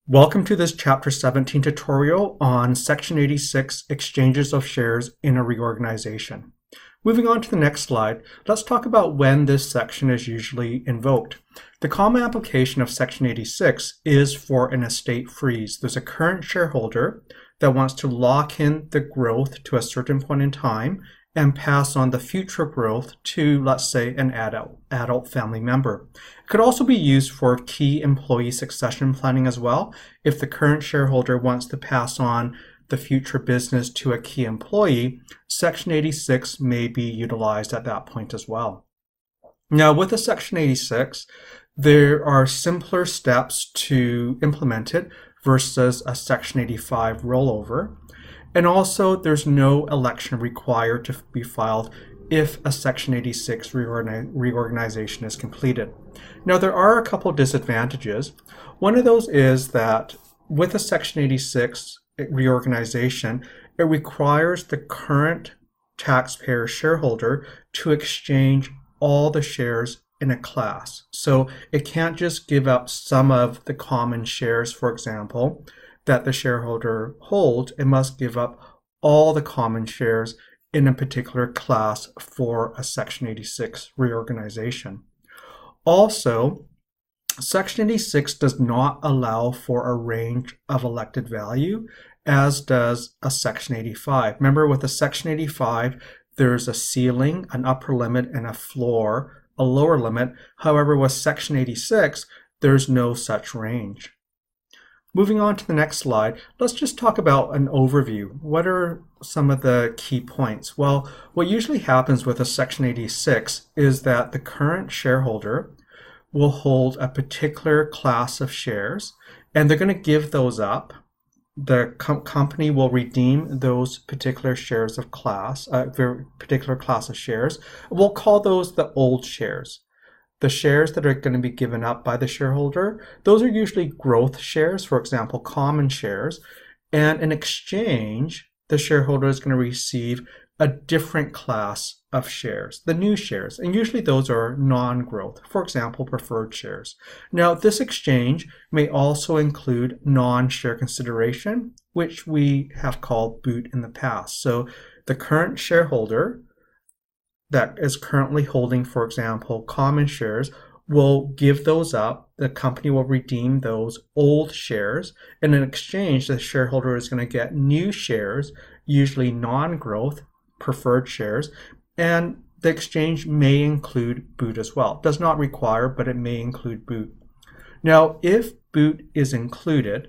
Welcome to this Chapter 17 tutorial on Section 86 Exchanges of Shares in a Reorganization. Moving on to the next slide, let's talk about when this section is usually invoked. The common application of Section 86 is for an estate freeze. There's a current shareholder that wants to lock in the growth to a certain point in time and pass on the future growth to, let's say, an adult family member. It could also be used for key employee succession planning as well. If the current shareholder wants to pass on the future business to a key employee, Section 86 may be utilized at that point as well. Now, with a Section 86, there are simpler steps to implement it versus a Section 85 rollover. And also, there's no election required to be filed if a Section 86 reorganization is completed. Now, there are a couple disadvantages. One of those is that with a Section 86 reorganization, it requires the current taxpayer shareholder to exchange all the shares in a class. So it can't just give up some of the common shares, for example, that the shareholder holds. It must give up all the common shares in a particular class for a Section 86 reorganization. Also, Section 86 does not allow for a range of elected value, as does a Section 85. Remember, with a Section 85, there's a ceiling, an upper limit, and a floor, a lower limit. However, with Section 86, there's no such range. Moving on to the next slide, let's just talk about an overview. What are some of the key points? Well, what usually happens with a Section 86 is that the current shareholder will hold a particular class of shares, and they're going to give those up. The company will redeem those particular shares of class, particular class of shares. We'll call those the old shares. The shares that are going to be given up by the shareholder, those are usually growth shares, for example, common shares. And in exchange, the shareholder is going to receive a different class of shares, the new shares. And usually those are non-growth, for example, preferred shares. Now, this exchange may also include non-share consideration, which we have called boot in the past. So the current shareholder that is currently holding, for example, common shares, will give those up. The company will redeem those old shares, and in exchange, the shareholder is going to get new shares, usually non-growth preferred shares, and the exchange may include boot as well. It does not require, but it may include boot. Now, if boot is included,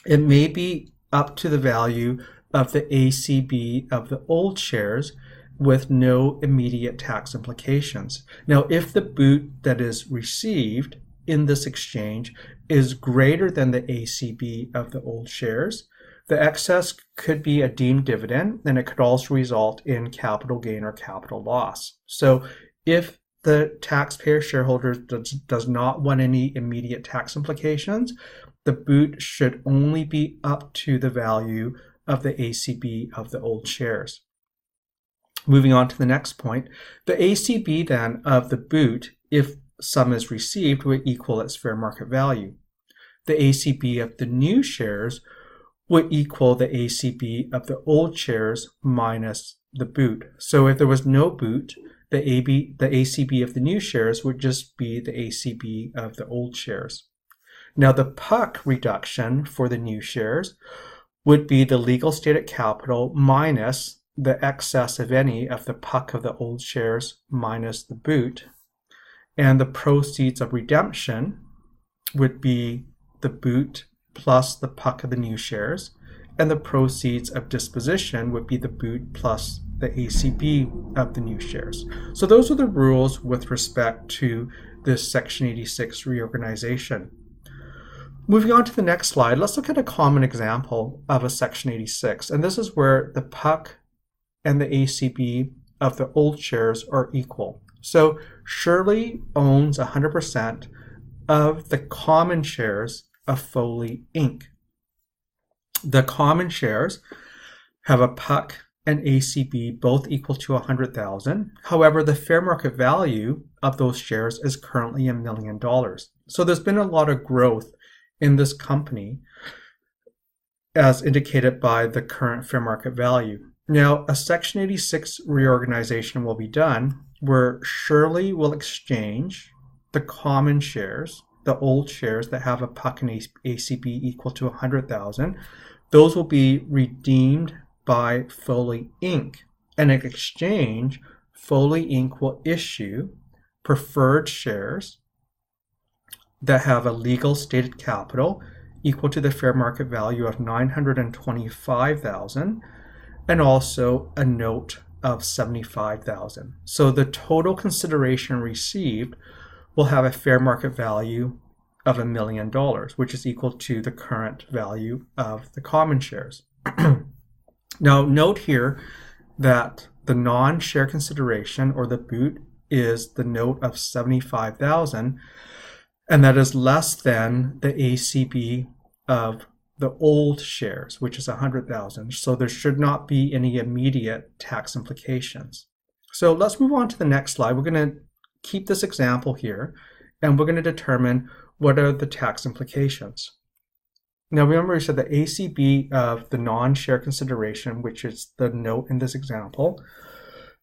it may be up to the value of the ACB of the old shares, with no immediate tax implications. Now, if the boot that is received in this exchange is greater than the ACB of the old shares, the excess could be a deemed dividend, and it could also result in capital gain or capital loss. So if the taxpayer shareholder does not want any immediate tax implications, the boot should only be up to the value of the ACB of the old shares. Moving on to the next point, the ACB then of the boot, if some is received, would equal its fair market value. The ACB of the new shares would equal the ACB of the old shares minus the boot. So if there was no boot, the ACB of the new shares would just be the ACB of the old shares. Now, the PUC reduction for the new shares would be the legal stated capital minus the excess, if any, of the PUC of the old shares minus the boot. And the proceeds of redemption would be the boot plus the PUC of the new shares. And the proceeds of disposition would be the boot plus the ACB of the new shares. So those are the rules with respect to this Section 86 reorganization. Moving on to the next slide, let's look at a common example of a Section 86. And this is where the PUC and the ACB of the old shares are equal. So Shirley owns 100% of the common shares of Foley Inc. The common shares have a PUC and ACB both equal to 100,000. However, the fair market value of those shares is currently $1 million. So there's been a lot of growth in this company as indicated by the current fair market value. Now, a Section 86 reorganization will be done where Shirley will exchange the common shares, the old shares that have a PUC and ACB equal to 100,000. Those will be redeemed by Foley Inc. And in exchange, Foley Inc. will issue preferred shares that have a legal stated capital equal to the fair market value of 925,000 and also a note of 75,000. So the total consideration received will have a fair market value of $1 million, which is equal to the current value of the common shares. Now note here that the non-share consideration, or the boot, is the note of 75,000, and that is less than the ACB of the old shares, which is 100,000. So there should not be any immediate tax implications. So let's move on to the next slide. We're going to keep this example here, and we're going to determine what are the tax implications. Now remember we said the ACB of the non-share consideration, which is the note in this example,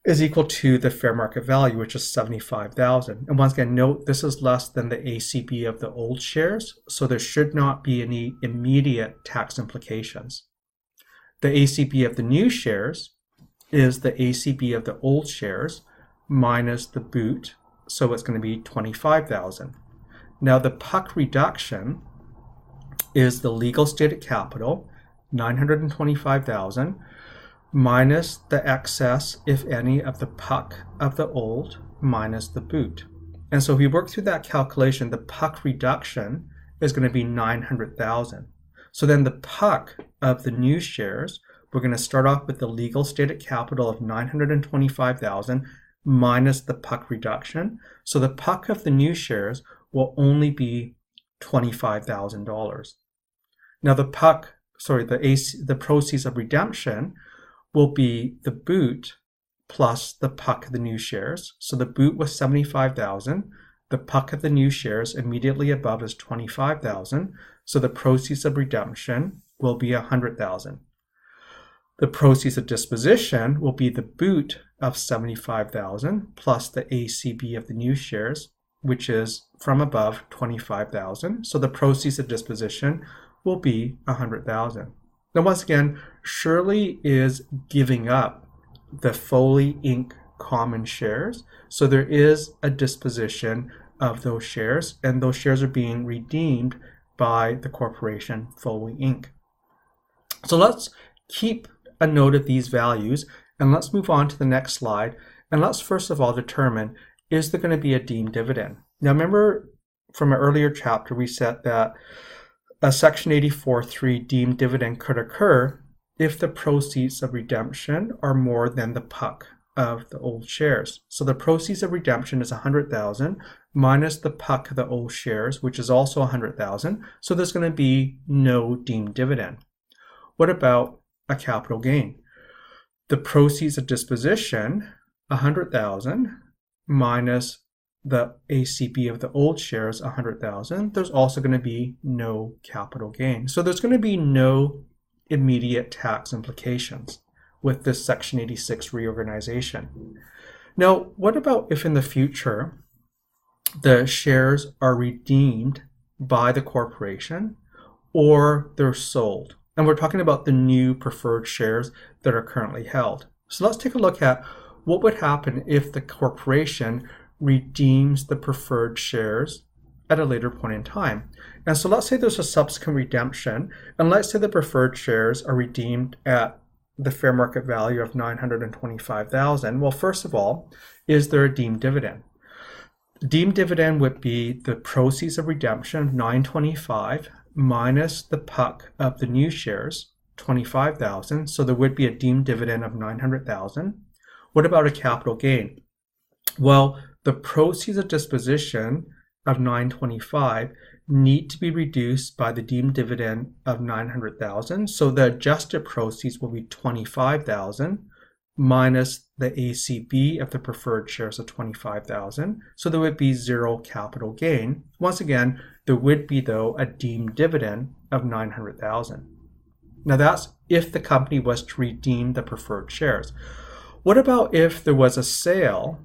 is equal to the fair market value, which is 75,000. And once again, note this is less than the ACB of the old shares, so there should not be any immediate tax implications. The ACB of the new shares is the ACB of the old shares minus the boot, so it's going to be 25,000. Now the PUC reduction is the legal stated capital, 925,000, minus the excess, if any, of the PUC of the old minus the boot. And so if we work through that calculation, the PUC reduction is going to be 900,000. So then the PUC of the new shares, we're going to start off with the legal stated capital of 925,000 minus the PUC reduction. So the PUC of the new shares will only be $25,000. Now the the proceeds of redemption will be the boot plus the PUC of the new shares. So the boot was 75,000. The PUC of the new shares immediately above is 25,000. So the proceeds of redemption will be 100,000. The proceeds of disposition will be the boot of 75,000 plus the ACB of the new shares, which is from above 25,000. So the proceeds of disposition will be 100,000. Now, once again, Shirley is giving up the Foley Inc. common shares. So there is a disposition of those shares, and those shares are being redeemed by the corporation Foley Inc. So let's keep a note of these values, and let's move on to the next slide. And let's first of all determine, is there going to be a deemed dividend? Now, remember from an earlier chapter, we said that a Section 84(3) deemed dividend could occur if the proceeds of redemption are more than the PUC of the old shares. So the proceeds of redemption is 100,000 minus the PUC of the old shares, which is also 100,000. So there's going to be no deemed dividend. What about a capital gain? The proceeds of disposition, 100,000 minus the ACB of the old shares, 100,000, there's also going to be no capital gain. So there's going to be no immediate tax implications with this Section 86 reorganization. Now, what about if in the future the shares are redeemed by the corporation or they're sold? And we're talking about the new preferred shares that are currently held. So let's take a look at what would happen if the corporation redeems the preferred shares at a later point in time. And so let's say there's a subsequent redemption, and let's say the preferred shares are redeemed at the fair market value of 925,000. Well, first of all, is there a deemed dividend? Deemed dividend would be the proceeds of redemption of 925 minus the PUC of the new shares, 25,000. So there would be a deemed dividend of 900,000. What about a capital gain? Well, the proceeds of disposition of 925 need to be reduced by the deemed dividend of 900,000. So the adjusted proceeds will be 25,000 minus the ACB of the preferred shares of 25,000. So there would be 0 capital gain. Once again, there would be, though, a deemed dividend of 900,000. Now that's if the company was to redeem the preferred shares. What about if there was a sale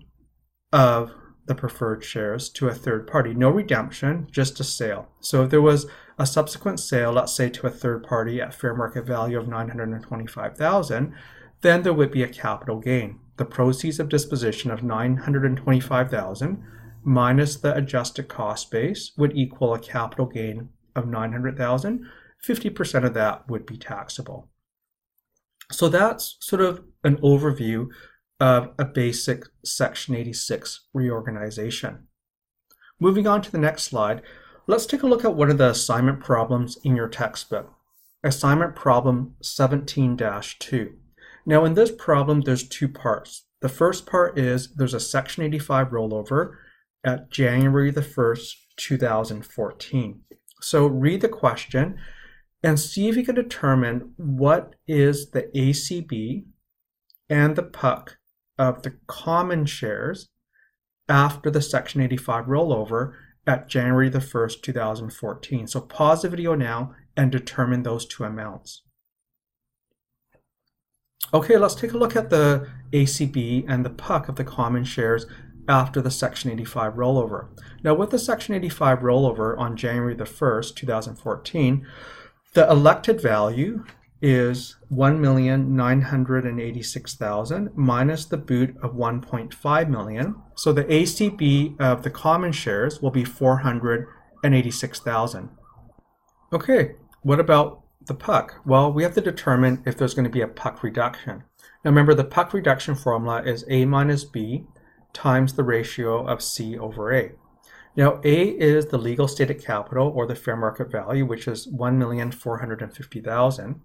of the preferred shares to a third party? No redemption, just a sale. So if there was a subsequent sale, let's say to a third party at fair market value of 925,000, then there would be a capital gain. The proceeds of disposition of 925,000 minus the adjusted cost base would equal a capital gain of 900,000. 50% of that would be taxable. So that's sort of an overview of a basic Section 86 reorganization. Moving on to the next slide, let's take a look at one of the assignment problems in your textbook. Assignment problem 17-2. Now in this problem, there's two parts. The first part is there's a Section 85 rollover at January the 1st, 2014. So read the question and see if you can determine what is the ACB and the PUC of the common shares after the Section 85 rollover at January the 1st, 2014. So pause the video now and determine those two amounts. Okay, let's take a look at the ACB and the PUC of the common shares after the Section 85 rollover. Now with the Section 85 rollover on January the 1st, 2014, the elected value is 1,986,000 minus the boot of 1.5 million. So the ACB of the common shares will be 486,000. Okay, what about the PUC? Well, we have to determine if there's going to be a PUC reduction. Now remember, the PUC reduction formula is A minus B times the ratio of C over A. Now A is the legal stated capital or the fair market value, which is 1,450,000.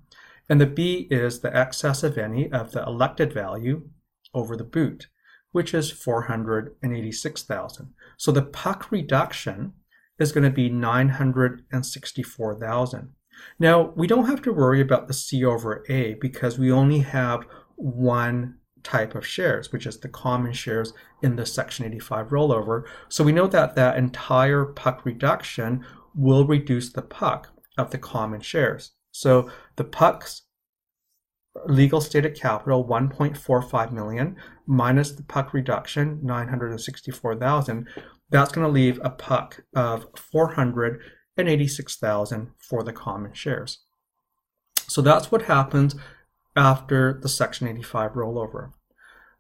And the B is the excess of any of the elected value over the boot, which is 486,000. So the PUC reduction is going to be 964,000. Now, we don't have to worry about the C over A because we only have one type of shares, which is the common shares in the Section 85 rollover. So we know that that entire PUC reduction will reduce the PUC of the common shares. So the PUC's legal stated capital, 1.45 million, minus the PUC reduction, 964,000, that's going to leave a PUC of 486,000 for the common shares. So that's what happens after the Section 85 rollover.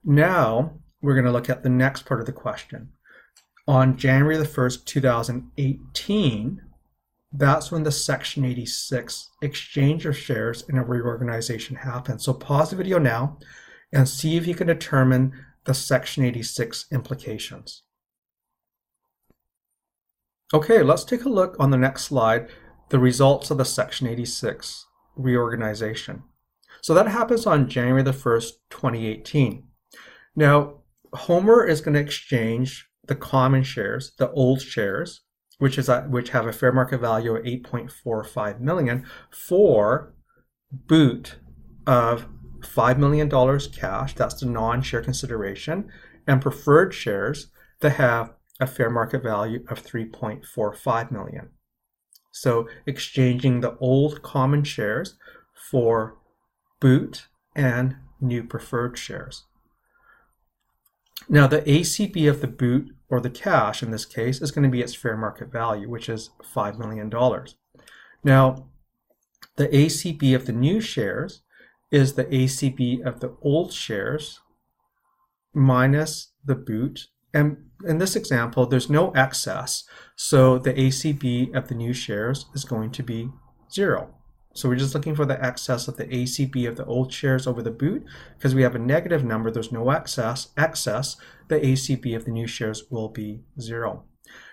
Now we're going to look at the next part of the question. On January the 1st, 2018, that's when the Section 86 exchange of shares in a reorganization happens. So pause the video now and see if you can determine the Section 86 implications. Okay, let's take a look on the next slide, the results of the Section 86 reorganization. So that happens on January the 1st, 2018. Now, Homer is going to exchange the common shares, the old shares, which have a fair market value of 8.45 million, for boot of $5 million cash, that's the non-share consideration, and preferred shares that have a fair market value of 3.45 million. So exchanging the old common shares for boot and new preferred shares. Now the ACB of the boot, or the cash in this case, is going to be its fair market value, which is $5 million. Now the ACB of the new shares is the ACB of the old shares minus the boot. And in this example, there's no excess, so the ACB of the new shares is going to be 0. So we're just looking for the excess of the ACB of the old shares over the boot. Because we have a negative number, there's no excess, the ACB of the new shares will be 0.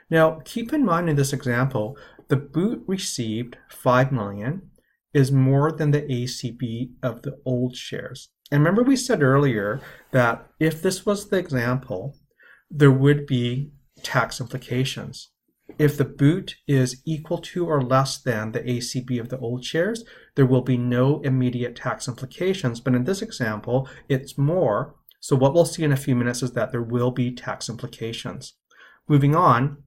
Now, keep in mind in this example, the boot received 5 million is more than the ACB of the old shares. And remember we said earlier that if this was the example, there would be tax implications. if the boot is equal to or less than the ACB of the old shares, there will be no immediate tax implications. But in this example, it's more. So what we'll see in a few minutes is that there will be tax implications. Moving on,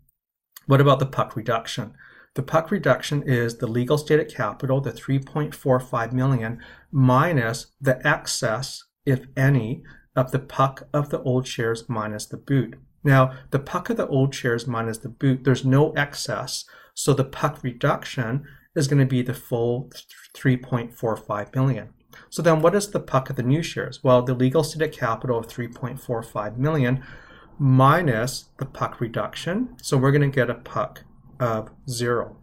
what about the PUC reduction? The PUC reduction is the legal stated capital, the $3.45 million, minus the excess, if any, of the PUC of the old shares minus the boot. Now, the PUC of the old shares minus the boot, there's no excess, so the PUC reduction is going to be the full $3.45 million. So then what is the PUC of the new shares? Well, the legal stated capital of $3.45 million minus the PUC reduction, so we're going to get a PUC of 0.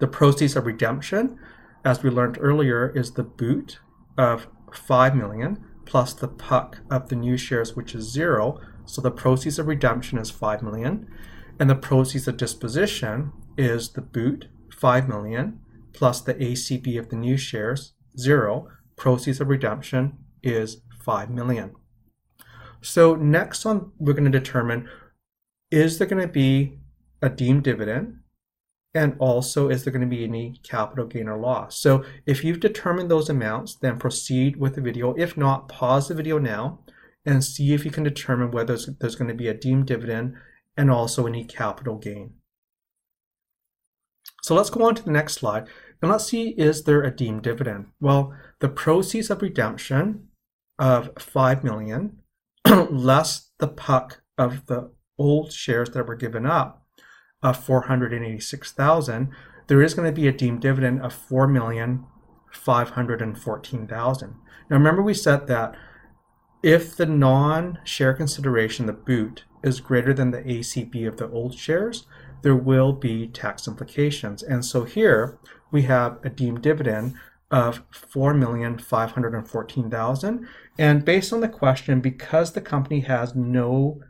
The proceeds of redemption, as we learned earlier, is the boot of $5 million plus the PUC of the new shares, which is 0. So the proceeds of redemption is $5 million, and the proceeds of disposition is the boot, $5 million, plus the ACB of the new shares, 0. Proceeds of redemption is $5 million. So next on, we're going to determine, is there going to be a deemed dividend, and also is there going to be any capital gain or loss? So if you've determined those amounts, then proceed with the video. If not, pause the video now and see if you can determine whether there's going to be a deemed dividend and also any capital gain. So let's go on to the next slide and let's see, is there a deemed dividend? Well, the proceeds of redemption of $5 million less the PUC of the old shares that were given up of $486,000, there is going to be a deemed dividend of $4,514,000. Now remember, we said that if the non-share consideration, the boot, is greater than the ACB of the old shares, there will be tax implications. And so here we have a deemed dividend of $4,514,000. And based on the question, because the company has no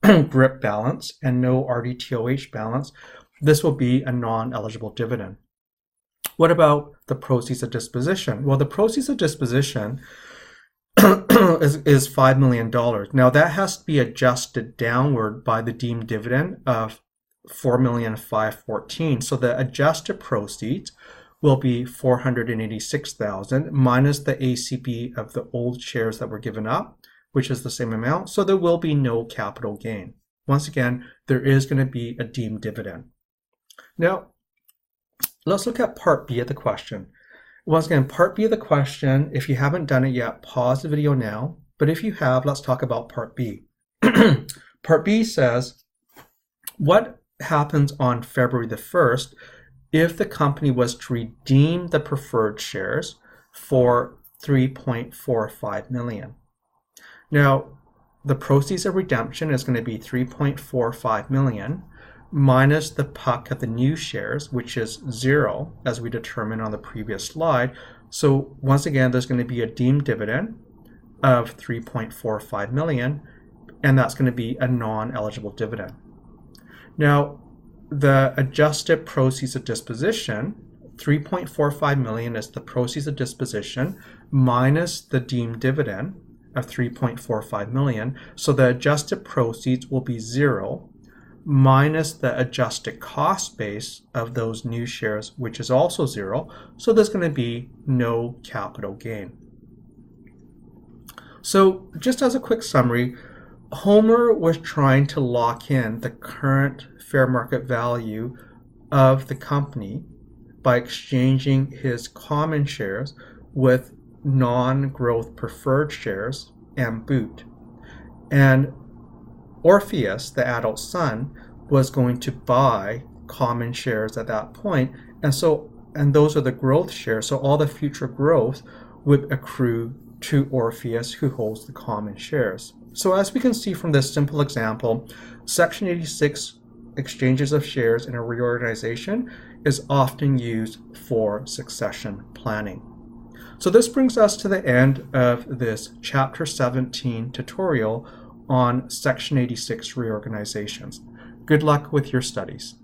GRIP balance and no RDTOH balance, this will be a non-eligible dividend. What about the proceeds of disposition? Well, the proceeds of disposition is $5 million. Now that has to be adjusted downward by the deemed dividend of $4,514,000. So the adjusted proceeds will be $486,000 minus the ACB of the old shares that were given up, which is the same amount. So there will be no capital gain. Once again, there is going to be a deemed dividend. Now, let's look at part B of the question. Once again, part B of the question, if you haven't done it yet, pause the video now. But if you have, let's talk about part B. Part B says, what happens on February the 1st if the company was to redeem the preferred shares for $3.45 million? Now, the proceeds of redemption is going to be $3.45 million minus the PUC of the new shares, which is 0, as we determined on the previous slide. So once again, there's going to be a deemed dividend of $3.45 million, and that's going to be a non-eligible dividend. Now, the adjusted proceeds of disposition, $3.45 million is the proceeds of disposition minus the deemed dividend of $3.45 million. So the adjusted proceeds will be 0 minus the adjusted cost base of those new shares, which is also 0. So there's going to be no capital gain. So just as a quick summary, Homer was trying to lock in the current fair market value of the company by exchanging his common shares with non-growth preferred shares and boot. And Orpheus, the adult son, was going to buy common shares at that point, and those are the growth shares, so all the future growth would accrue to Orpheus, who holds the common shares. So as we can see from this simple example, Section 86 exchanges of shares in a reorganization is often used for succession planning. So this brings us to the end of this Chapter 17 tutorial on Section 86 reorganizations. Good luck with your studies.